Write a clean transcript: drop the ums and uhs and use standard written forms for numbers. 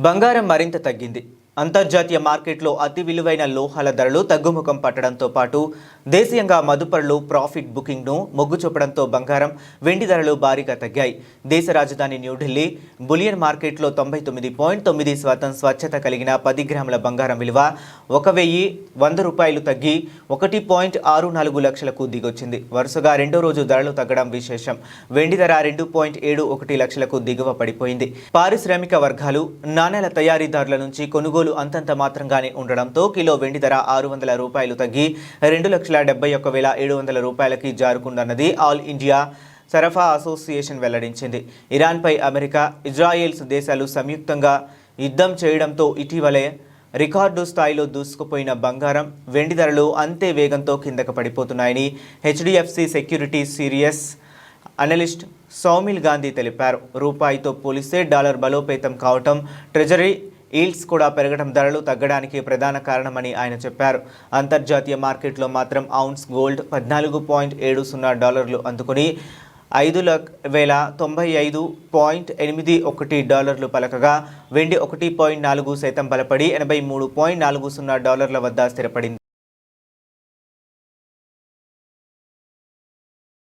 బంగారం మరింత తగ్గింది. అంతర్జాతీయ మార్కెట్లో అతి విలువైన లోహాల ధరలు తగ్గుముఖం పట్టడంతో పాటు దేశీయంగా మదుపరులు ప్రాఫిట్ బుకింగ్ను మొగ్గు చూపడంతో బంగారం, వెండి ధరలు భారీగా తగ్గాయి. దేశ రాజధాని న్యూఢిల్లీ బులియన్ మార్కెట్లో 99.9% స్వచ్ఛత కలిగిన 10 గ్రాముల బంగారం విలువ 1,100 రూపాయలు తగ్గి 1.64 లక్షలకు దిగొచ్చింది. వరుసగా రెండో రోజు ధరలు తగ్గడం విశేషం. వెండి ధర 2.71 లక్షలకు దిగువ పడిపోయింది. పారిశ్రామిక వర్గాలు, నాణేల తయారీదారుల నుంచి కొనుగోలు అంతంత మాత్రంగానే ఉండడంతో కిలో వెండి ధర 600 రూపాయలు తగ్గి 2,71,700 రూపాయలకి జారుకుందన్నది ఆల్ ఇండియా సరఫరా అసోసియేషన్ వెల్లడించింది. ఇరాన్పై అమెరికా, ఇజ్రాయెల్ దేశాలు సంయుక్తంగా యుద్ధం చేయడంతో ఇటీవలే రికార్డు స్థాయిలో దూసుకుపోయిన బంగారం, వెండి ధరలు అంతే వేగంతో కిందకు పడిపోతున్నాయని హెచ్డిఎఫ్సి సెక్యూరిటీస్ సీరియస్ అనలిస్ట్ సౌమిల్ గాంధీ తెలిపారు. రూపాయితో పోలిస్తే డాలర్ బలోపేతం కావటం, ట్రెజరీ ఈల్డ్స్ కూడా పెరగడం ధరలు తగ్గడానికి ప్రధాన కారణమని ఆయన చెప్పారు. అంతర్జాతీయ మార్కెట్లో మాత్రం ఔన్స్ గోల్డ్ 14.70 డాలర్లు అందుకుని 5,095.81 డాలర్లు పలకగా, వెండి 1.4% బలపడి 83.40 డాలర్ల వద్ద స్థిరపడింది.